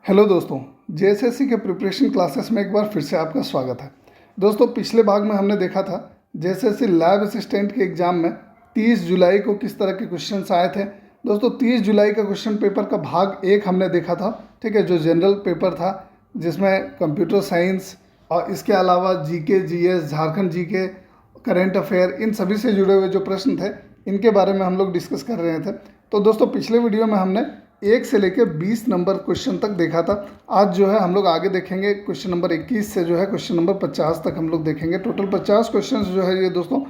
Hello दोस्तों, JSSC के preparation classes में एक बार फिर से आपका स्वागत है। दोस्तों, पिछले भाग में हमने देखा था जेएसएससी लैब असिस्टेंट के एग्ज़ाम में 30 जुलाई को किस तरह के क्वेश्चंस आए थे। दोस्तों, 30 जुलाई का क्वेश्चन पेपर का भाग 1 हमने देखा था, ठीक है, जो जनरल पेपर था जिसमें कंप्यूटर साइंस और इसके अलावा GK, GS, Jharkhand GK, current affair, इन सभी से जुड़े हुए जो प्रश्न थे इनके बारे में हम लोग डिस्कस कर रहे थे। तो दोस्तों, पिछले वीडियो में हमने 1 से लेकर 20 नंबर क्वेश्चन तक देखा था। आज जो है हम लोग आगे देखेंगे क्वेश्चन नंबर 21 से जो है क्वेश्चन नंबर 50 तक हम लोग देखेंगे। टोटल 50 क्वेश्चन जो है ये दोस्तों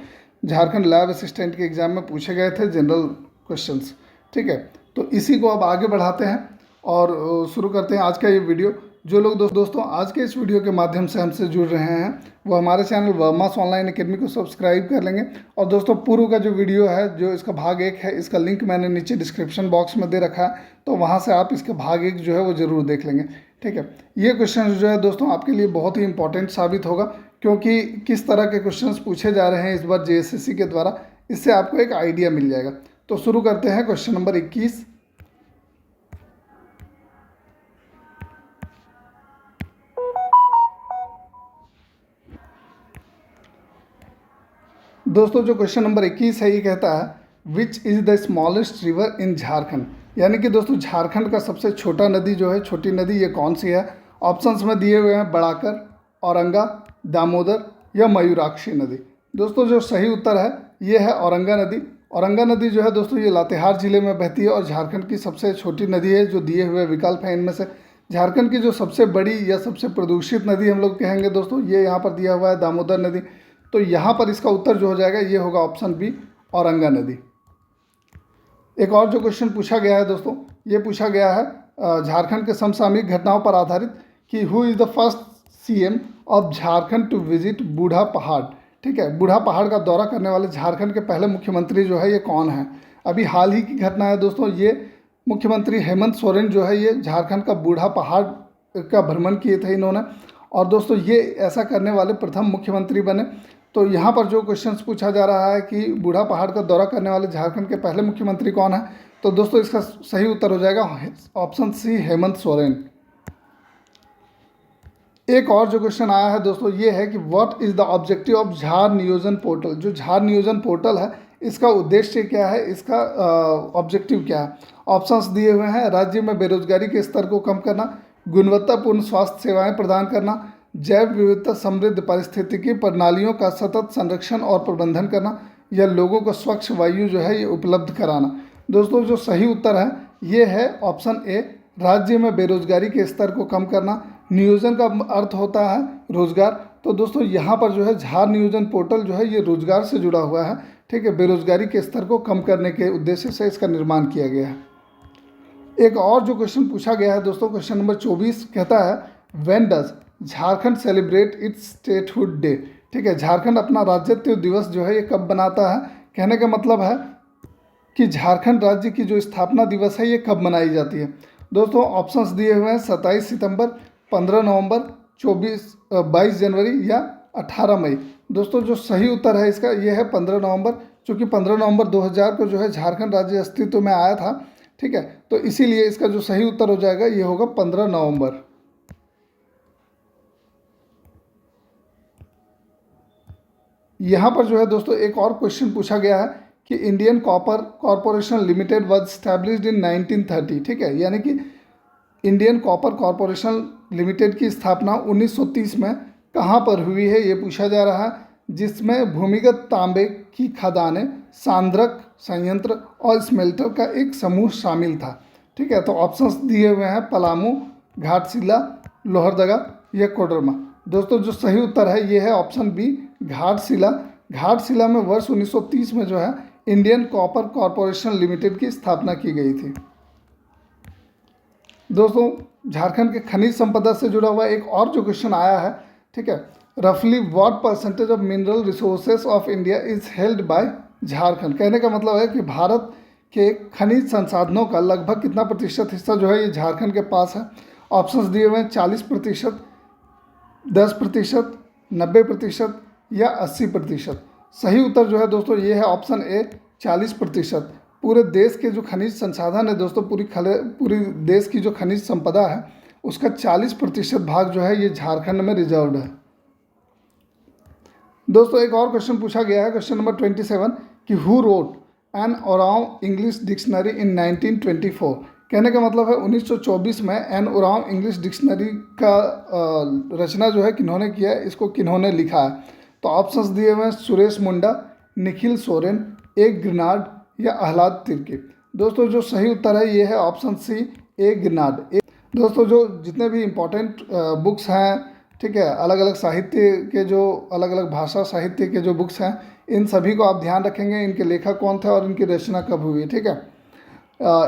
झारखंड लैब असिस्टेंट के एग्जाम में पूछे गए थे, जनरल क्वेश्चंस, ठीक है। तो इसी को अब आगे बढ़ाते हैं और शुरू करते हैं आज का ये वीडियो। जो लोग दोस्तों आज के इस वीडियो के माध्यम से हमसे जुड़ रहे हैं वो हमारे चैनल वर्मास ऑनलाइन एकेडमी को सब्सक्राइब कर लेंगे। और दोस्तों, पूर्व का जो वीडियो है, जो इसका भाग 1 है, इसका लिंक मैंने नीचे डिस्क्रिप्शन बॉक्स में दे रखा है, तो वहाँ से आप इसके भाग 1 जो है वो ज़रूर देख लेंगे, ठीक है। ये क्वेश्चन जो है दोस्तों आपके लिए बहुत ही इंपॉर्टेंट साबित होगा, क्योंकि किस तरह के क्वेश्चन पूछे जा रहे हैं इस बार जेएसएससी के द्वारा, इससे आपको एक आइडिया मिल जाएगा। तो शुरू करते हैं क्वेश्चन नंबर 21। दोस्तों, जो क्वेश्चन नंबर 21 है ये कहता है which is the smallest river in Jharkhand. यानी कि दोस्तों झारखंड का सबसे छोटा नदी जो है, छोटी नदी, ये कौन सी है। ऑप्शंस में दिए हुए हैं बड़ाकर, औरंगा, दामोदर या मयूराक्षी नदी। दोस्तों, जो सही उत्तर है ये है औरंगा नदी। औरंगा नदी जो है दोस्तों ये लातेहार जिले में बहती है और झारखंड की सबसे छोटी नदी है। जो दिए हुए विकल्प हैं इनमें से झारखंड की जो सबसे बड़ी या सबसे प्रदूषित नदी हम लोग कहेंगे दोस्तों, ये यहाँ पर दिया हुआ है दामोदर नदी। तो यहाँ पर इसका उत्तर जो हो जाएगा ये होगा ऑप्शन बी, औरंगा नदी। एक और जो क्वेश्चन पूछा गया है दोस्तों, ये पूछा गया है झारखंड के समसामयिक घटनाओं पर आधारित कि who is the first CM of Jharkhand to visit Budha Pahar. ठीक है, बूढ़ा पहाड़ का दौरा करने वाले झारखंड के पहले मुख्यमंत्री जो है ये कौन है। अभी हाल ही की घटना है दोस्तों, ये मुख्यमंत्री हेमंत सोरेन जो है ये झारखंड का बूढ़ा पहाड़ का भ्रमण किए थे इन्होंने। और दोस्तों ये ऐसा करने वाले प्रथम मुख्यमंत्री बने। तो यहाँ पर जो क्वेश्चंस पूछा जा रहा है कि बूढ़ा पहाड़ का दौरा करने वाले झारखंड के पहले मुख्यमंत्री कौन है, तो दोस्तों इसका सही उत्तर हो जाएगा ऑप्शन सी, हेमंत सोरेन। एक और जो क्वेश्चन आया है दोस्तों ये है कि what is the objective of झार नियोजन पोर्टल। जो झार नियोजन पोर्टल है इसका उद्देश्य क्या है, इसका ऑब्जेक्टिव क्या है। ऑप्शंस दिए हुए हैं राज्य में बेरोजगारी के स्तर को कम करना, गुणवत्तापूर्ण स्वास्थ्य सेवाएं प्रदान करना, जैव विविधता समृद्ध पारिस्थितिकी प्रणालियों का सतत संरक्षण और प्रबंधन करना, या लोगों को स्वच्छ वायु जो है ये उपलब्ध कराना। दोस्तों, जो सही उत्तर है ये है ऑप्शन ए, राज्य में बेरोजगारी के स्तर को कम करना। नियोजन का अर्थ होता है रोजगार। तो दोस्तों यहाँ पर जो है झार नियोजन पोर्टल जो है ये रोजगार से जुड़ा हुआ है, ठीक है। बेरोजगारी के स्तर को कम करने के उद्देश्य से इसका निर्माण किया गया है। एक और जो क्वेश्चन पूछा गया है दोस्तों, क्वेश्चन नंबर 24 कहता है when does Jharkhand celebrate it's statehood day. ठीक है, झारखंड अपना राज्यत्व दिवस जो है ये कब बनाता है। कहने का मतलब है कि झारखंड राज्य की जो स्थापना दिवस है ये कब मनाई जाती है। दोस्तों ऑप्शंस दिए हुए हैं 27 सितंबर, 15 नवंबर, 22 जनवरी या 18 मई। दोस्तों जो सही उत्तर है इसका ये है 15 नवंबर, क्योंकि 15 नवंबर 2000 को जो है झारखंड राज्य अस्तित्व में आया था, ठीक है। तो इसीलिए इसका जो सही उत्तर हो जाएगा ये होगा 15 नवंबर। यहाँ पर जो है दोस्तों एक और क्वेश्चन पूछा गया है कि Indian copper corporation limited was established इन 1930। ठीक है, यानी कि इंडियन कॉपर कॉरपोरेशन लिमिटेड की स्थापना 1930 में कहाँ पर हुई है ये पूछा जा रहा है, जिसमें भूमिगत तांबे की खदानें, सांद्रक संयंत्र और स्मेल्टर का एक समूह शामिल था। ठीक है, तो ऑप्शंस दिए हुए हैं पलामू, घाटशिला, लोहरदगा या कोडरमा। दोस्तों जो सही उत्तर है ये है ऑप्शन बी, घाटशिला। घाटशिला में वर्ष 1930 में जो है इंडियन कॉपर कॉरपोरेशन लिमिटेड की स्थापना की गई थी। दोस्तों झारखंड के खनिज संपदा से जुड़ा हुआ एक और जो क्वेश्चन आया है, ठीक है, रफली what percentage of mineral resources of India is held by Jharkhand. कहने का मतलब है कि भारत के खनिज संसाधनों का लगभग कितना प्रतिशत हिस्सा जो है ये झारखंड के पास है। ऑप्शंस दिए हुए हैं 40%, 10%, 90% या 80%। सही उत्तर जो है दोस्तों ये है ऑप्शन ए, 40%। पूरे देश के जो खनिज संसाधन है दोस्तों, पूरी देश की जो खनिज संपदा है उसका 40% भाग जो है ये झारखंड में रिजर्व्ड है। दोस्तों एक और क्वेश्चन पूछा गया है, क्वेश्चन नंबर 27, कि who wrote an Oram English dictionary इन 1924। कहने का मतलब है 1924 में एन ओरांव इंग्लिश डिक्शनरी का रचना जो है किन्होंने किया है, इसको किन्होंने लिखा है। तो ऑप्शंस दिए हुए हैं सुरेश मुंडा, निखिल सोरेन, ए ग्रनाड या आह्लाद तिर्की। दोस्तों जो सही उत्तर है ये है ऑप्शन सी, ए ग्रनाड। दोस्तों जो जितने भी इम्पोर्टेंट बुक्स हैं, ठीक है, अलग अलग साहित्य के जो अलग अलग भाषा साहित्य के जो बुक्स हैं, इन सभी को आप ध्यान रखेंगे, इनके लेखक कौन थे और इनकी रचना कब हुई, ठीक है।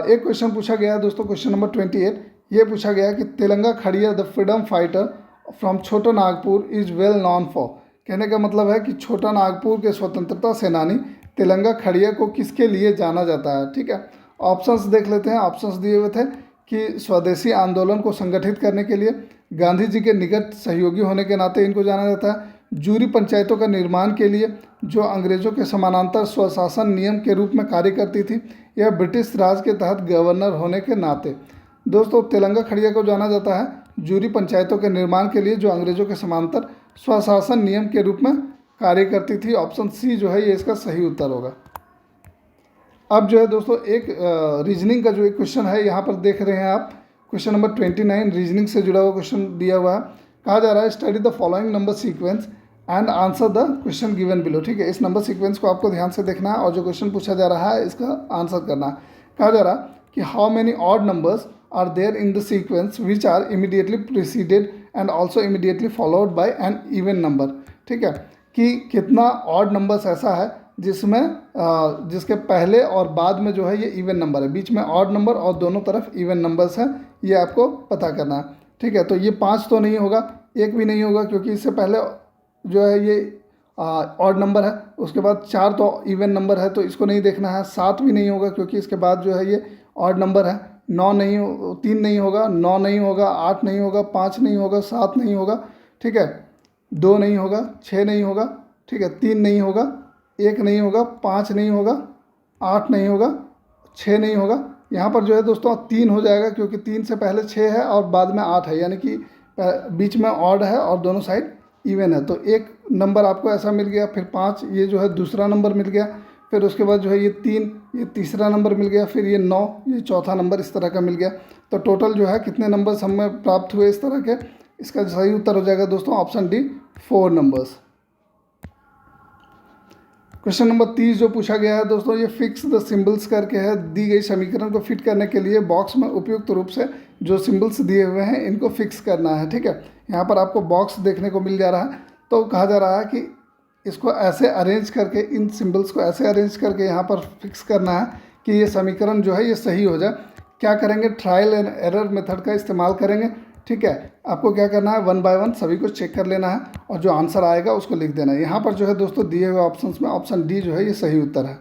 एक क्वेश्चन पूछा गया है दोस्तों, क्वेश्चन नंबर 28, ये पूछा गया है कि तेलंगा खड़िया द फ्रीडम फाइटर फ्रॉम छोटा Nagpur is well non for. कहने का मतलब है कि छोटा नागपुर के स्वतंत्रता सेनानी तेलंगा खड़िया को किसके लिए जाना जाता है, ठीक है। ऑप्शंस देख लेते हैं। ऑप्शंस दिए हुए थे कि स्वदेशी आंदोलन को संगठित करने के लिए, गांधी जी के निकट सहयोगी होने के नाते इनको जाना जाता है, जूरी पंचायतों का निर्माण के लिए जो अंग्रेजों के समानांतर स्वशासन नियम के रूप में कार्य करती थी, या ब्रिटिश राज के तहत गवर्नर होने के नाते। दोस्तों तेलंगा खड़िया को जाना जाता है जूरी पंचायतों के निर्माण के लिए जो अंग्रेजों के समांतर स्वशासन नियम के रूप में कार्य करती थी। ऑप्शन सी जो है ये इसका सही उत्तर होगा। अब जो है दोस्तों एक रीजनिंग का जो एक क्वेश्चन है यहाँ पर देख रहे हैं आप, क्वेश्चन नंबर 29 रीजनिंग से जुड़ा हुआ क्वेश्चन दिया हुआ है। कहा जा रहा है study the following number sequence and answer the question given below. ठीक है, इस नंबर सीक्वेंस को आपको ध्यान से देखना है और जो क्वेश्चन पूछा जा रहा है इसका आंसर करना है। कहा जा रहा है कि how many odd numbers are there in the sequence which are immediately preceded and also immediately followed by an even number. ठीक है, कि कितना ऑड नंबर्स ऐसा है जिसमें जिसके पहले और बाद में जो है ये इवन नंबर है, बीच में ऑड नंबर और दोनों तरफ इवन नंबर्स हैं, ये आपको पता करना है। ठीक है, तो ये 5 तो नहीं होगा, 1 भी नहीं होगा क्योंकि इससे पहले जो है ये ऑड नंबर है, उसके बाद 4 तो इवन नंबर है तो इसको नहीं देखना है। 7 भी नहीं होगा क्योंकि इसके बाद जो है ये ऑड नंबर है। 9 नहीं, 3 नहीं होगा, 9 नहीं होगा, 8 नहीं होगा, 5 नहीं होगा, 7 नहीं होगा, ठीक है, 2 नहीं होगा, 6 नहीं होगा, ठीक है, 3 नहीं होगा, 1 नहीं होगा, 5 नहीं होगा, 8 नहीं होगा, 6 नहीं होगा। यहाँ पर जो है दोस्तों 3 हो जाएगा क्योंकि 3 से पहले 6 है और बाद में 8 है, यानी कि बीच में ऑड है और दोनों साइड इवन है। तो एक नंबर आपको ऐसा मिल गया, फिर 5 ये जो है दूसरा नंबर मिल गया, फिर उसके बाद जो है ये 3 ये तीसरा नंबर मिल गया, फिर ये 9 ये चौथा नंबर इस तरह का मिल गया। तो टोटल जो है कितने नंबर्स हमें प्राप्त हुए इस तरह के, इसका सही उत्तर हो जाएगा दोस्तों option D, 4 numbers. Question number 30 जो पूछा गया है दोस्तों, ये फिक्स द सिंबल्स करके है। दी गई समीकरण को फिट करने के लिए बॉक्स में उपयुक्त रूप से जो सिंबल्स दिए हुए हैं इनको फिक्स करना है। ठीक है, यहाँ पर आपको बॉक्स देखने को मिल जा रहा है, तो कहा जा रहा है कि इसको ऐसे अरेंज करके, इन सिंबल्स को ऐसे अरेंज करके यहाँ पर फिक्स करना है कि ये समीकरण जो है ये सही हो जाए। क्या करेंगे, ट्रायल एंड एरर मेथड का इस्तेमाल करेंगे। ठीक है, आपको क्या करना है, 1 बाय 1 सभी को चेक कर लेना है और जो आंसर आएगा उसको लिख देना है। यहाँ पर जो है दोस्तों दिए हुए ऑप्शंस में ऑप्शन डी जो है ये सही उत्तर है।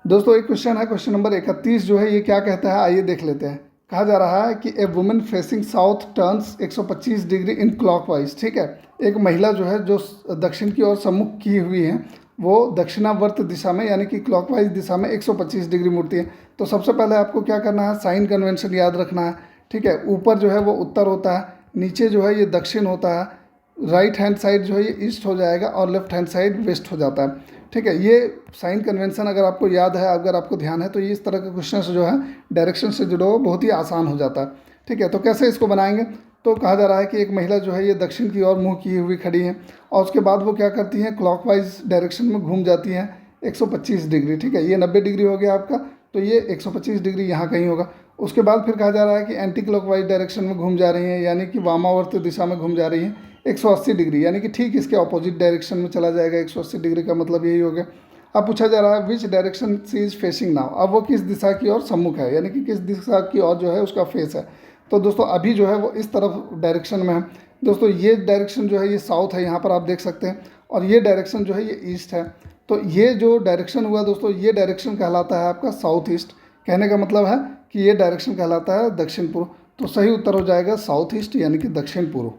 दोस्तों एक क्वेश्चन है, क्वेश्चन नंबर 31 जो है ये क्या कहता है, आइए देख लेते हैं। कहा जा रहा है कि a women facing south turns 125 degree in clockwise. ठीक है, एक महिला जो है जो दक्षिण की ओर सम्मुख की हुई है वो दक्षिणावर्त दिशा में यानी कि क्लॉकवाइज दिशा में 125 डिग्री मुड़ती है। तो सबसे पहले आपको क्या करना है, साइन कन्वेंशन याद रखना है। ठीक है, ऊपर जो है वो उत्तर होता है, नीचे जो है ये दक्षिण होता है, राइट हैंड साइड जो है ये ईस्ट हो जाएगा और लेफ्ट हैंड साइड वेस्ट हो जाता है। ठीक है, ये साइन कन्वेंशन अगर आपको याद है, अगर आपको ध्यान है, तो ये इस तरह के क्वेश्चन जो है डायरेक्शन से जुड़े हुए बहुत ही आसान हो जाता है। ठीक है, तो कैसे इसको बनाएंगे, तो कहा जा रहा है कि एक महिला जो है ये दक्षिण की ओर मुंह की हुई खड़ी है और उसके बाद वो क्या करती हैं, क्लॉकवाइज डायरेक्शन में घूम जाती हैं 125 डिग्री। ठीक है, ये 90 डिग्री हो गया आपका, तो ये 125 डिग्री यहाँ कहीं होगा। उसके बाद फिर कहा जा रहा है कि एंटी क्लॉकवाइज डायरेक्शन में घूम जा रही हैं, यानी कि वामावर्त दिशा में घूम जा रही हैं 180 डिग्री, यानी कि ठीक इसके ऑपोजिट डायरेक्शन में चला जाएगा। 180 डिग्री का मतलब यही हो गया। अब पूछा जा रहा है which direction C is facing now, अब वो किस दिशा की ओर सम्मुख है, यानी कि किस दिशा की ओर जो है उसका फेस है। तो दोस्तों अभी जो है वो इस तरफ डायरेक्शन में है। दोस्तों ये डायरेक्शन जो है ये साउथ है, यहाँ पर आप देख सकते हैं, और ये डायरेक्शन जो है ये ईस्ट है। तो ये जो डायरेक्शन हुआ दोस्तों, ये डायरेक्शन कहलाता है आपका साउथ ईस्ट। कहने का मतलब है कि ये डायरेक्शन कहलाता है दक्षिण पूर्व। तो सही उत्तर हो जाएगा साउथ ईस्ट यानी कि दक्षिण पूर्व।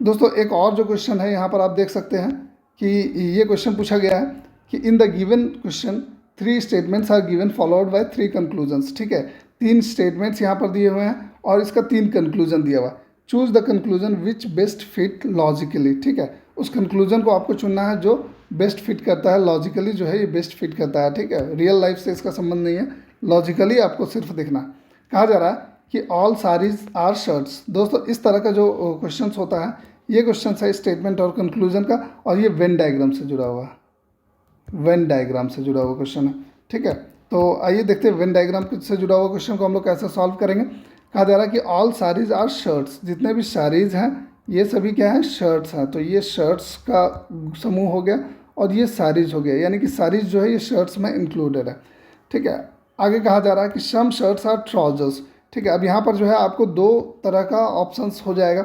दोस्तों एक और जो क्वेश्चन है यहाँ पर आप देख सकते हैं कि ये क्वेश्चन पूछा गया है कि in the given question 3 statements are given followed by 3 conclusions. ठीक है, 3 स्टेटमेंट्स यहाँ पर दिए हुए हैं और इसका 3 कंक्लूजन दिया हुआ है। Choose the conclusion which best fit logically. ठीक है, उस कंक्लूजन को आपको चुनना है जो बेस्ट फिट करता है लॉजिकली, जो है ये बेस्ट फिट करता है। ठीक है, रियल लाइफ से इसका संबंध नहीं है, लॉजिकली आपको सिर्फ देखना। कहा जा रहा है कि ऑल साड़ीज आर शर्ट्स। दोस्तों इस तरह का जो क्वेश्चन होता है, ये क्वेश्चन है स्टेटमेंट और कंक्लूजन का, और ये वेन डायग्राम से जुड़ा हुआ है, वेन डायग्राम से जुड़ा हुआ क्वेश्चन है। ठीक है, तो आइए देखते हैं वेन डायग्राम से जुड़ा हुआ क्वेश्चन को हम लोग कैसे सॉल्व करेंगे। कहा जा रहा है कि ऑल साड़ीज आर शर्ट्स, जितने भी साड़ीज हैं ये सभी क्या हैं, शर्ट्स हैं। तो ये शर्ट्स का समूह हो गया और ये साड़ीज हो गया, यानी कि साड़ीज जो है ये शर्ट्स में इंक्लूडेड है। ठीक है, आगे कहा जा रहा है कि सम शर्ट्स आर ट्राउजर्स। ठीक है, अब यहाँ पर जो है आपको 2 तरह का ऑप्शंस हो जाएगा।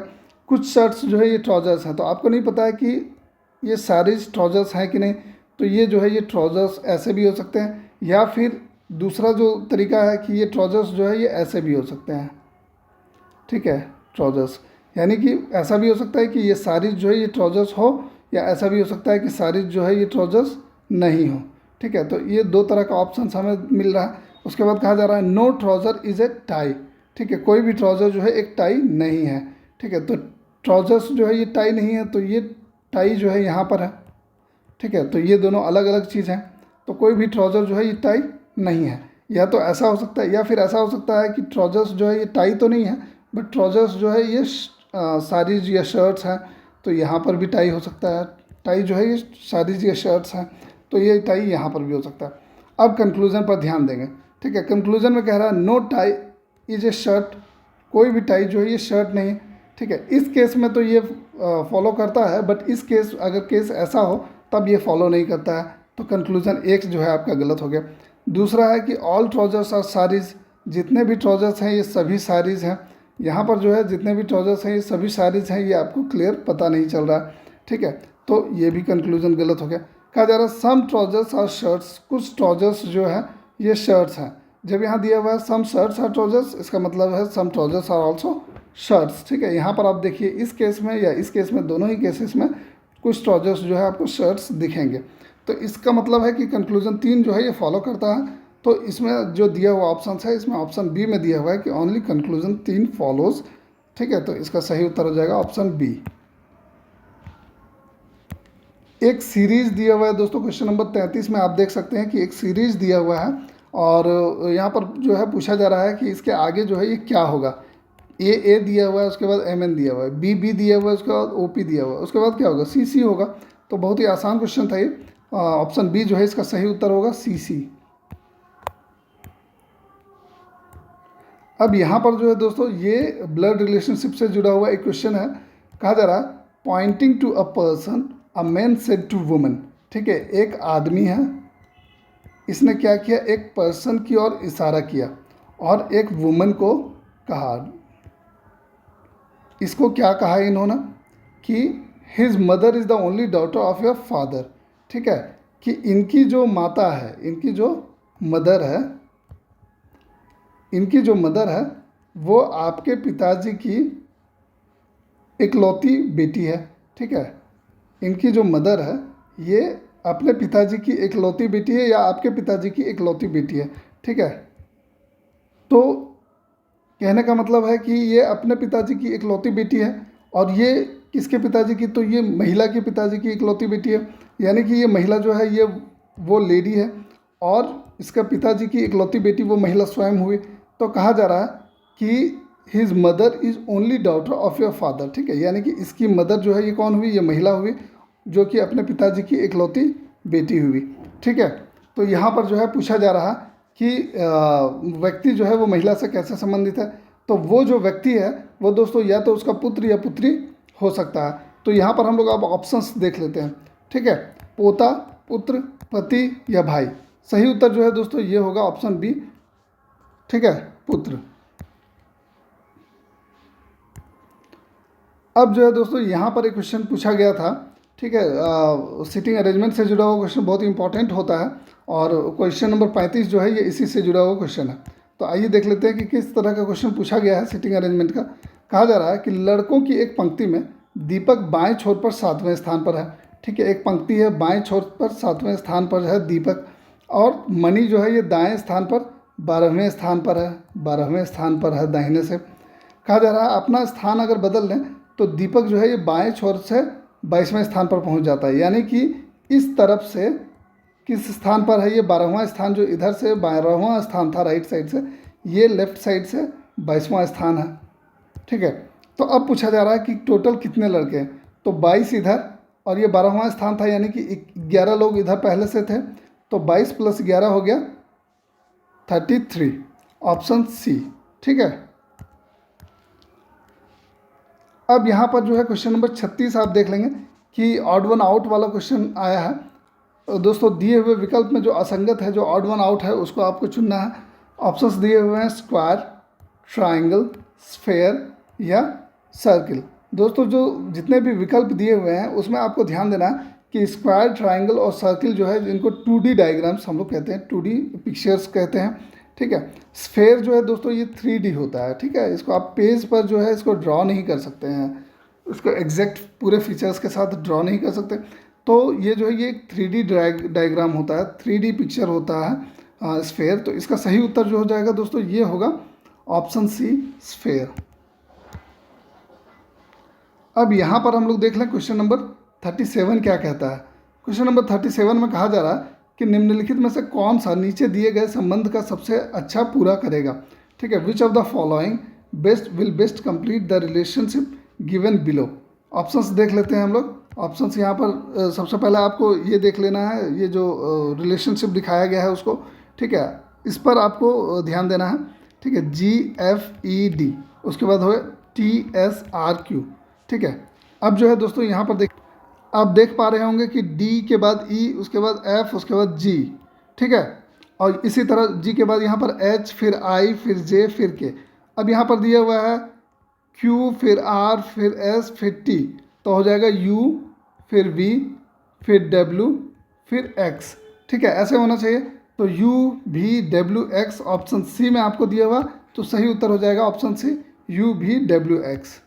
कुछ शर्ट्स जो है ये ट्राउजर्स हैं, तो आपको नहीं पता है कि ये साड़ीज ट्राउजर्स हैं कि नहीं, तो ये जो है ये ट्राउजर्स ऐसे भी हो सकते हैं, या फिर दूसरा जो तरीका है कि ये ट्राउजर्स जो है ये ऐसे भी हो सकते हैं। ठीक है, ट्राउजर्स यानी कि ऐसा भी हो सकता है कि ये साड़ीज जो है ये ट्राउजर्स हो, या ऐसा भी हो सकता है कि साड़ीज जो है ये ट्राउजर्स नहीं हो। ठीक है, तो ये 2 तरह का ऑप्शन हमें मिल रहा है। उसके बाद कहा जा रहा है no trouser is a tie. ठीक है, कोई भी ट्राउज़र जो है एक टाई नहीं है। ठीक है, तो ट्राउजर्स जो है ये टाई नहीं है, तो ये टाई जो है यहाँ पर है। ठीक है, तो ये दोनों अलग अलग चीज़ हैं, तो कोई भी ट्राउज़र जो है ये टाई नहीं है। या तो ऐसा हो सकता है, या फिर ऐसा हो सकता है कि ट्राउजर्स जो है ये टाई तो नहीं है, बट ट्राउजर्स जो है ये साड़ीज या शर्ट्स हैं, तो यहाँ पर भी टाई हो सकता है। टाई जो है ये साड़ीज या शर्ट्स हैं, तो ये टाई यहाँ पर भी हो सकता है। अब कंक्लूजन पर ध्यान देंगे। ठीक है, कंक्लूजन में कह रहा है no tie is a shirt, कोई भी टाई जो है ये शर्ट नहीं है। ठीक है, इस केस में तो ये फॉलो करता है, बट इस केस अगर केस ऐसा हो तब ये फॉलो नहीं करता है, तो कंक्लूजन 1 जो है आपका गलत हो गया। दूसरा है कि ऑल ट्राउजर्स आर साड़ीज, जितने भी ट्राउजर्स हैं ये सभी साड़ीज हैं। यहाँ पर जो है जितने भी ट्राउजर्स हैं ये सभी साड़ीज हैं, ये आपको क्लियर पता नहीं चल रहा है। ठीक है, तो ये भी कंक्लूजन गलत हो गया। कहा जा रहा है सम ट्राउजर्स आर शर्ट्स, कुछ ट्राउजर्स जो है ये शर्ट्स हैं। जब यहाँ दिया हुआ है सम शर्ट्स आर ट्राउजर्स, इसका मतलब है सम ट्राउजर्स आर ऑल्सो शर्ट्स। ठीक है, यहाँ पर आप देखिए इस केस में या इस केस में, दोनों ही केसेस में कुछ ट्राउजर्स जो है आपको शर्ट्स दिखेंगे, तो इसका मतलब है कि कंक्लूजन 3 जो है ये फॉलो करता है। तो इसमें जो दिया हुआ ऑप्शन है, इसमें ऑप्शन बी में दिया हुआ है कि ओनली कंक्लूजन 3 फॉलोज। ठीक है, तो इसका सही उत्तर हो जाएगा ऑप्शन बी। एक सीरीज दिया हुआ है दोस्तों, क्वेश्चन नंबर 33 में आप देख सकते हैं कि एक सीरीज दिया हुआ है, और यहाँ पर जो है पूछा जा रहा है कि इसके आगे जो है ये क्या होगा। ए दिया हुआ है, उसके बाद MN दिया हुआ है, बी दिया हुआ है, उसके बाद OP दिया हुआ है, उसके बाद क्या होगा, CC होगा। तो बहुत ही आसान क्वेश्चन था ये, ऑप्शन बी जो है इसका सही उत्तर होगा CC। अब यहाँ पर जो है दोस्तों ये ब्लड रिलेशनशिप से जुड़ा हुआ एक क्वेश्चन है। कहा जा रहा है pointing to a person a man said to woman. ठीक है, एक आदमी है, इसने क्या किया, एक पर्सन की ओर इशारा किया और एक वुमन को कहा। इसको क्या कहा इन्होंने कि his mother is the only daughter of your father. ठीक है, कि इनकी जो माता है, इनकी जो मदर है, इनकी जो मदर है वो आपके पिताजी की इकलौती बेटी है। ठीक है, इनकी जो मदर है ये अपने पिताजी की इकलौती बेटी है, या आपके पिताजी की इकलौती बेटी है। ठीक है, तो कहने का मतलब है कि ये अपने पिताजी की इकलौती बेटी है, और ये किसके पिताजी की, तो ये महिला के पिताजी की इकलौती बेटी है। यानी कि ये महिला जो है ये वो लेडी है, और इसका पिताजी की इकलौती बेटी वो महिला स्वयं हुई। तो कहा जा रहा है कि his mother is only daughter of your father. ठीक है, यानी कि इसकी मदर जो है ये कौन हुई, ये महिला हुई, जो कि अपने पिताजी की इकलौती बेटी हुई। ठीक है, तो यहाँ पर जो है पूछा जा रहा कि व्यक्ति जो है वो महिला से कैसे संबंधित है। तो वो जो व्यक्ति है वो दोस्तों या तो उसका पुत्र या पुत्री हो सकता है। तो यहाँ पर हम लोग अब ऑप्शंस देख लेते हैं। ठीक है, पोता, पुत्र, पति या भाई। सही उत्तर जो है दोस्तों ये होगा ऑप्शन बी। ठीक है, पुत्र। अब जो है दोस्तों यहाँ पर एक क्वेश्चन पूछा गया था। ठीक है, सिटिंग अरेंजमेंट से जुड़ा हुआ क्वेश्चन बहुत इंपॉर्टेंट होता है, और क्वेश्चन नंबर 35 जो है ये इसी से जुड़ा हुआ क्वेश्चन है। तो आइए देख लेते हैं कि किस तरह का क्वेश्चन पूछा गया है सिटिंग अरेंजमेंट का। कहा जा रहा है कि लड़कों की एक पंक्ति में दीपक बाएं छोर पर 7वें स्थान पर है। ठीक है, एक पंक्ति है, बाएं छोर पर 7वें स्थान पर है दीपक, और मणि जो है ये दाएं स्थान पर 12वें स्थान पर है, 12वें स्थान पर है दाहिने से। कहा जा रहा है अपना स्थान अगर बदल लें तो दीपक जो है ये बाएं छोर से 22वें स्थान पर पहुंच जाता है, यानी कि इस तरफ से किस स्थान पर है ये 12वां स्थान, जो इधर से 12वां स्थान था राइट साइड से, ये लेफ्ट साइड से 22वां स्थान है। ठीक है, तो अब पूछा जा रहा है कि टोटल कितने लड़के हैं, तो 22 इधर और ये 12वां स्थान था, यानी कि 11 लोग इधर पहले से थे, तो 22 + 11 हो गया 33, ऑप्शन सी। ठीक है, अब यहाँ पर जो है क्वेश्चन नंबर 36 आप देख लेंगे कि ऑड वन आउट वाला क्वेश्चन आया है। दोस्तों दिए हुए विकल्प में जो असंगत है, जो ऑड वन आउट है, उसको आपको चुनना है। ऑप्शंस दिए हुए हैं स्क्वायर, ट्राइंगल, स्फेयर या सर्किल। दोस्तों जो जितने भी विकल्प दिए हुए हैं उसमें आपको ध्यान देना है कि स्क्वायर, ट्राइंगल और सर्किल जो है इनको 2D डायग्राम्स हम लोग कहते हैं, 2D पिक्चर्स कहते हैं। ठीक है, स्फेयर जो है दोस्तों ये 3D होता है। ठीक है, इसको आप पेज पर जो है इसको ड्रॉ नहीं कर सकते हैं, उसको एग्जैक्ट पूरे फीचर्स के साथ ड्रॉ नहीं कर सकते। तो ये जो है ये एक 3D डायग्राम होता है, 3D पिक्चर होता है स्फेयर। तो इसका सही उत्तर जो हो जाएगा दोस्तों ये होगा ऑप्शन सी, स्फेयर। अब यहाँ पर हम लोग देख लें क्वेश्चन नंबर 37 क्या कहता है। क्वेश्चन नंबर 37 में कहा जा रहा है कि निम्नलिखित में से कौन सा नीचे दिए गए संबंध का सबसे अच्छा पूरा करेगा। ठीक है, which of the following best complete the relationship given below. Options देख लेते हैं हम लोग। ऑप्शंस यहाँ पर सबसे पहले आपको ये देख लेना है, ये जो रिलेशनशिप दिखाया गया है उसको। ठीक है, इस पर आपको ध्यान देना है। ठीक है, GFED, उसके बाद हो TSRQ। ठीक है, अब जो है दोस्तों यहाँ पर आप देख पा रहे होंगे कि D के बाद E, उसके बाद F, उसके बाद G। ठीक है, और इसी तरह G के बाद यहाँ पर H, फिर I, फिर J, फिर K। अब यहाँ पर दिया हुआ है Q, फिर R, फिर S, फिर T, तो हो जाएगा U, फिर V, फिर W, फिर X। ठीक है, ऐसे होना चाहिए। तो U, V, W, X option C में आपको दिया हुआ, तो सही उत्तर हो जाएगा option C, U, V, W, X।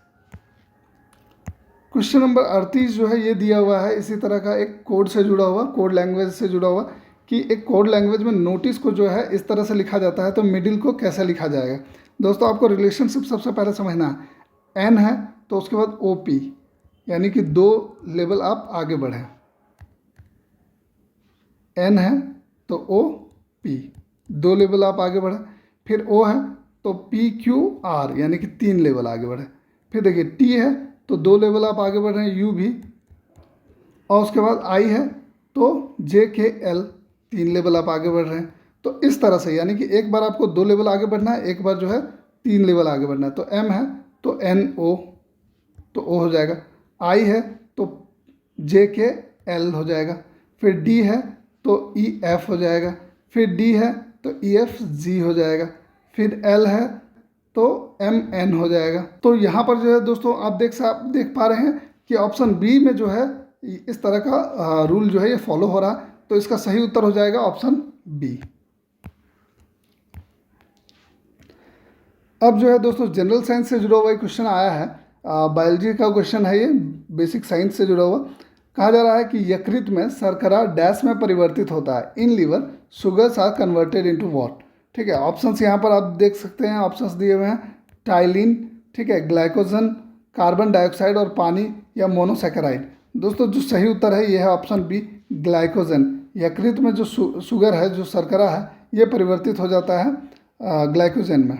Question number 38 जो है ये दिया हुआ है इसी तरह का, एक कोड से जुड़ा हुआ, कोड लैंग्वेज से जुड़ा हुआ, कि एक कोड लैंग्वेज में नोटिस को जो है इस तरह से लिखा जाता है, तो मिडिल को कैसे लिखा जाएगा। दोस्तों आपको रिलेशनशिप सबसे पहले समझना है। N है तो उसके बाद OP, यानी कि 2 लेवल आप आगे बढ़ें। N है तो OP, 2 लेवल आप आगे बढ़ें। फिर O है तो PQR, यानी कि 3 लेवल आगे बढ़ें। फिर देखिए T है तो 2 लेवल आप आगे बढ़ रहे हैं, U भी, और उसके बाद I है तो JKL, 3 लेवल आप आगे बढ़ रहे हैं। तो इस तरह से, यानी कि एक बार आपको 2 लेवल आगे बढ़ना है, एक बार जो है 3 लेवल आगे बढ़ना है। तो M है तो NO, तो O हो जाएगा। I है तो JKL हो जाएगा। फिर D है तो EF हो जाएगा। फिर D है तो EFG हो जाएगा। फिर L है तो MN हो जाएगा। तो यहाँ पर जो है दोस्तों आप देख पा रहे हैं कि ऑप्शन बी में जो है इस तरह का रूल जो है ये फॉलो हो रहा है। तो इसका सही उत्तर हो जाएगा ऑप्शन बी। अब जो है दोस्तों जनरल साइंस से जुड़ा हुआ एक क्वेश्चन आया है, बायोलॉजी का क्वेश्चन है ये, बेसिक साइंस से जुड़ा हुआ। कहा जा रहा है कि यकृत में शर्करा डैश में परिवर्तित होता है, in liver sugars are converted into what. ठीक है, ऑप्शंस यहाँ पर आप देख सकते हैं, ऑप्शंस दिए हुए हैं टाइलिन, ठीक है, ग्लाइकोजन, कार्बन डाइऑक्साइड और पानी, या मोनोसैकेराइड। दोस्तों जो सही उत्तर है ये है ऑप्शन बी, ग्लाइकोजन। यकृत में जो शुगर है, जो शर्करा है, ये परिवर्तित हो जाता है ग्लाइकोजन में।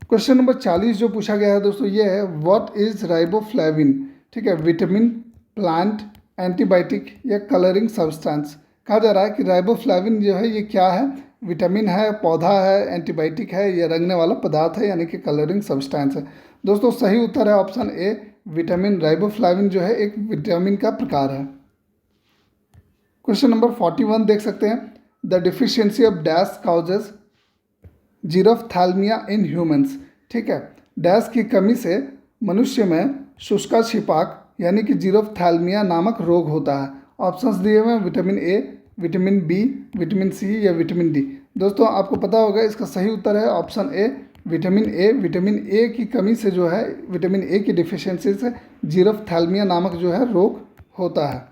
क्वेश्चन नंबर 40 जो पूछा गया है दोस्तों ये है, व्हाट इज राइबोफ्लेविन। ठीक है, विटामिन, प्लांट, एंटीबायोटिक या कलरिंग सब्सटेंस। कहा जा रहा है कि राइबोफ्लेविन जो है ये क्या है, विटामिन है, पौधा है, एंटीबायोटिक है, या रंगने वाला पदार्थ है, यानी कि कलरिंग सब्सटेंस है। दोस्तों सही उत्तर है ऑप्शन ए, विटामिन। राइबोफ्लेविन जो है एक विटामिन का प्रकार है। क्वेश्चन नंबर 41 देख सकते हैं, the deficiency of dash causes xerophthalmia in humans. ठीक है, डैश की कमी से मनुष्य में शुष्का छिपाक यानी कि जीरोफ्थैल्मिया नामक रोग होता है। ऑप्शंस दिए हुए हैं vitamin A, vitamin B, vitamin C या विटामिन डी। दोस्तों आपको पता होगा इसका सही उत्तर है option A, vitamin A. Vitamin A की कमी से जो है, विटामिन ए की डिफिशियंसी से जीरोफ्थैल्मिया नामक जो है रोग होता है।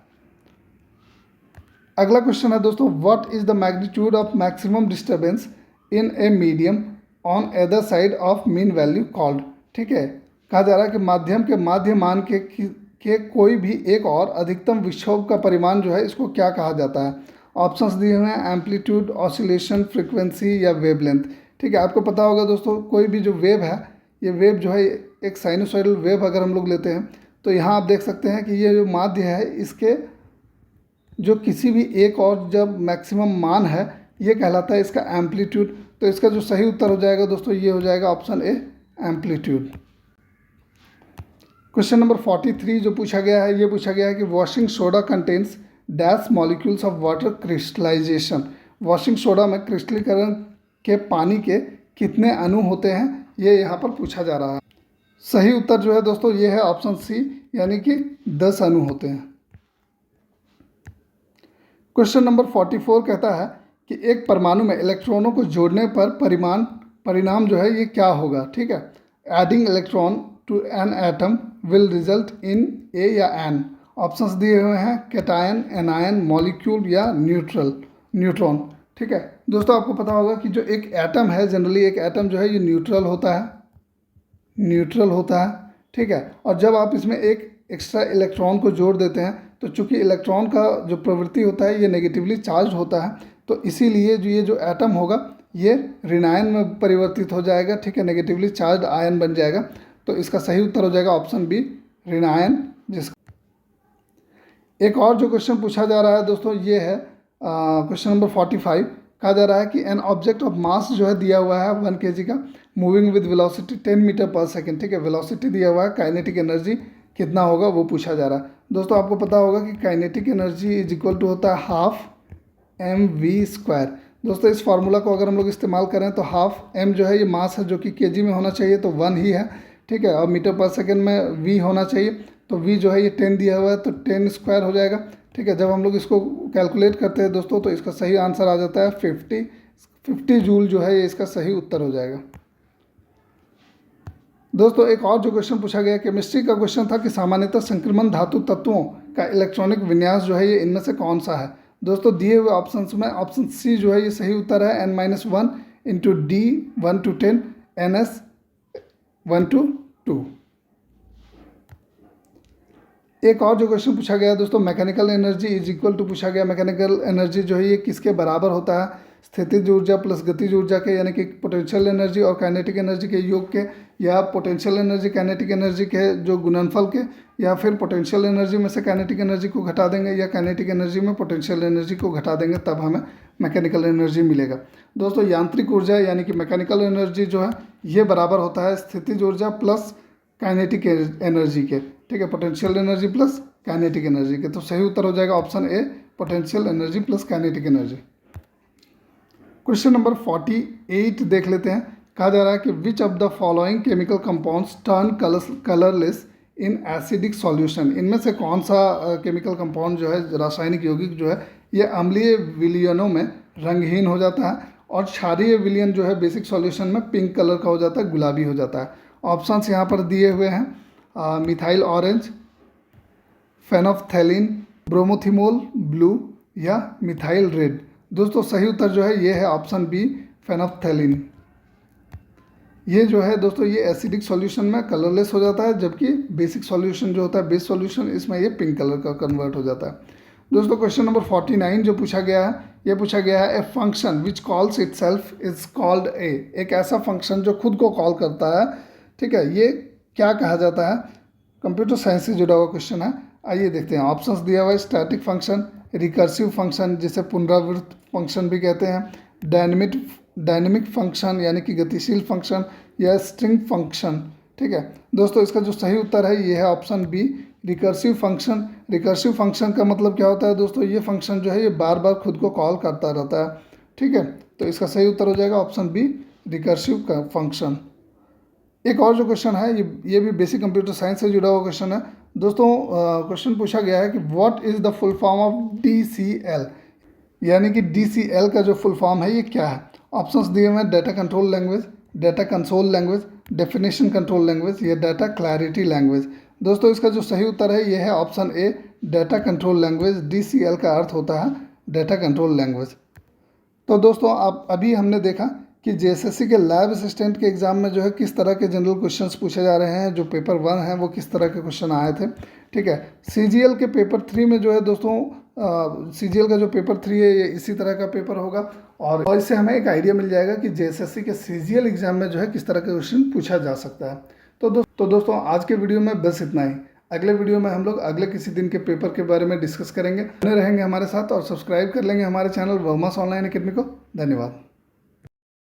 अगला क्वेश्चन है दोस्तों, what is the magnitude of maximum disturbance in a medium on other side of mean value called. ठीक है, कहा जा रहा है कि माध्यम के माध्य मान के कोई भी एक और अधिकतम विक्षोभ का परिमाण जो है इसको क्या कहा जाता है। ऑप्शंस दिए हुए हैं, एम्पलीट्यूड, ऑसिलेशन, फ्रीक्वेंसी या वेवलेंथ। ठीक है, आपको पता होगा दोस्तों, कोई भी जो वेव है, ये वेव जो है एक साइनोसॉइडल वेव अगर हम लोग लेते हैं तो यहाँ आप देख सकते हैं कि ये जो माध्य है इसके जो किसी भी एक और जब मैक्सिमम मान है ये कहलाता है इसका एम्पलीट्यूड। तो इसका जो सही उत्तर हो जाएगा दोस्तों ये हो जाएगा option A, amplitude. Question number 43 जो पूछा गया है, ये पूछा गया है कि washing soda contains dash molecules of water crystallisation. Washing soda में क्रिस्टलीकरण के पानी के कितने अणु होते हैं, ये यहाँ पर पूछा जा रहा है। सही उत्तर जो है दोस्तों ये है ऑप्शन सी, यानी कि 10 अणु होते हैं। क्वेश्चन नंबर 44 कहता है कि एक परमाणु में इलेक्ट्रॉनों को जोड़ने पर परिणाम जो है ये क्या होगा। ठीक है, adding electron to an atom will result in a या एन। ऑप्शंस दिए हुए हैं, कैटायन, एनायन, मॉलिक्यूल या न्यूट्रॉन। ठीक है दोस्तों, आपको पता होगा कि जो एक एटम है, जनरली एक एटम जो है ये न्यूट्रल होता है। ठीक है, और जब आप इसमें एक एक्स्ट्रा इलेक्ट्रॉन को जोड़ देते हैं तो चूंकि इलेक्ट्रॉन का जो प्रवृत्ति होता है ये नेगेटिवली चार्ज होता है, तो इसीलिए जो ये जो एटम होगा ये ऋणायन में परिवर्तित हो जाएगा। ठीक है, नेगेटिवली चार्ज आयन बन जाएगा। तो इसका सही उत्तर हो जाएगा ऑप्शन बी, ऋणायन। एक और जो क्वेश्चन पूछा जा रहा है दोस्तों ये है क्वेश्चन नंबर 45। कहा जा रहा है कि एन ऑब्जेक्ट ऑफ मास जो है दिया हुआ है 1 kg का, मूविंग विद वेलोसिटी 10 मीटर पर सेकेंड। ठीक है, वेलोसिटी दिया हुआ है, काइनेटिक एनर्जी कितना होगा वो पूछा जा रहा है। दोस्तों आपको पता होगा कि kinetic energy is equal to होता है हाफ mv²। दोस्तों इस फार्मूला को अगर हम लोग इस्तेमाल करें तो हाफ m जो है ये मास है जो कि kg में होना चाहिए, तो 1 ही है। ठीक है, और मीटर पर सेकेंड में v होना चाहिए, तो v जो है ये 10 दिया हुआ है, तो 10² हो जाएगा। ठीक है, जब हम लोग इसको कैलकुलेट करते हैं दोस्तों तो इसका सही आंसर आ जाता है 50 जूल जो है ये इसका सही उत्तर हो जाएगा। दोस्तों एक और जो क्वेश्चन पूछा गया, केमिस्ट्री का क्वेश्चन था कि सामान्यतः संक्रमण धातु तत्वों का इलेक्ट्रॉनिक विन्यास जो है ये इनमें से कौन सा है। दोस्तों दिए हुए ऑप्शंस में ऑप्शन सी जो है ये सही उत्तर है, n-1 into D 1 to 10 NS 1 to 2। एक और जो क्वेश्चन पूछा गया दोस्तों, mechanical energy is equal to पूछा गया, मैकेनिकल एनर्जी जो है ये किसके बराबर होता है, स्थितिज ऊर्जा प्लस गतिज ऊर्जा के, यानी कि पोटेंशियल एनर्जी और काइनेटिक एनर्जी के योग के, या पोटेंशियल एनर्जी काइनेटिक एनर्जी के जो गुणनफल के, या फिर पोटेंशियल एनर्जी में से काइनेटिक एनर्जी को घटा देंगे या काइनेटिक एनर्जी में पोटेंशियल एनर्जी को घटा देंगे, तब हमें मैकेनिकल एनर्जी मिलेगा। दोस्तों यांत्रिक ऊर्जा यानी कि मैकेनिकल एनर्जी जो है ये बराबर होता है स्थितिज ऊर्जा प्लस काइनेटिक एनर्जी के। ठीक है, potential energy plus kinetic energy के। तो सही उत्तर हो जाएगा option A, potential energy plus kinetic energy. Question number 48 देख लेते हैं। कहा जा रहा है कि which of the following chemical compounds turn colourless in acidic solution. इनमें से कौन सा केमिकल कंपाउंड जो है रासायनिक यौगिक जो है ये अम्लीय विलयनों में रंगहीन हो जाता है, और क्षारीय विलयन जो है बेसिक सॉल्यूशन में पिंक कलर का हो जाता है, गुलाबी हो जाता है। ऑप्शंस यहाँ पर दिए हुए हैं, मिथाइल ऑरेंज, फेनोफ्थैलीन, ब्रोमोथिमोल ब्लू या मिथाइल रेड। दोस्तों सही उत्तर जो है ये है ऑप्शन बी, फेनोफ्थैलीन। ये जो है दोस्तों ये एसिडिक सॉल्यूशन में कलरलेस हो जाता है, जबकि बेसिक सॉल्यूशन जो होता है बेस सॉल्यूशन इसमें ये पिंक कलर का कन्वर्ट हो जाता है। दोस्तों क्वेश्चन नंबर 49 जो पूछा गया है, ये पूछा गया है a function which calls itself is called a. एक ऐसा फंक्शन जो खुद को कॉल करता है, ठीक है, ये क्या कहा जाता है। कंप्यूटर साइंस से जुड़ा हुआ क्वेश्चन है, आइए देखते हैं। ऑप्शंस दिया हुआ है, स्टैटिक फंक्शन, रिकर्सिव फंक्शन जिसे पुनरावृत्त फंक्शन भी कहते हैं, डायनेमिक फंक्शन यानी कि गतिशील फंक्शन, या स्ट्रिंग फंक्शन। ठीक है दोस्तों, इसका जो सही उत्तर है ये है option B, recursive function. Recursive function का मतलब क्या होता है दोस्तों, ये फंक्शन जो है ये बार बार खुद को कॉल करता रहता है। ठीक है, तो इसका सही उत्तर हो जाएगा ऑप्शन बी, रिकर्सिव फंक्शन। एक और जो क्वेश्चन है ये भी बेसिक कंप्यूटर साइंस से जुड़ा हुआ क्वेश्चन है। दोस्तों क्वेश्चन पूछा गया है कि what is the full form of DCL, यानी कि DCL का जो फुल फॉर्म है ये क्या है। ऑप्शंस दिए हुए हैं, data control language, data console language, definition control language या डाटा क्लैरिटी लैंग्वेज। दोस्तों इसका जो सही उत्तर है ये है option A, data control language. DCL का अर्थ होता है डेटा कंट्रोल लैंग्वेज। तो दोस्तों आप अभी हमने देखा कि जेएसएससी के लैब असिस्टेंट के एग्ज़ाम में जो है किस तरह के जनरल क्वेश्चंस पूछे जा रहे हैं, जो पेपर 1 है वो किस तरह के क्वेश्चन आए थे। ठीक है, सीजीएल के पेपर 3 में जो है दोस्तों सीजीएल का जो पेपर 3 है ये इसी तरह का पेपर होगा और इससे हमें एक आइडिया मिल जाएगा कि जेएसएससी के सीजीएल एग्ज़ाम में जो है किस तरह के क्वेश्चन पूछा जा सकता है। तो दोस्तों आज के वीडियो में बस इतना ही। अगले वीडियो में हम लोग अगले किसी दिन के पेपर के बारे में डिस्कस करेंगे। बने रहेंगे हमारे साथ और सब्सक्राइब कर लेंगे हमारे चैनल वर्मास ऑनलाइन अकेडमी को। धन्यवाद।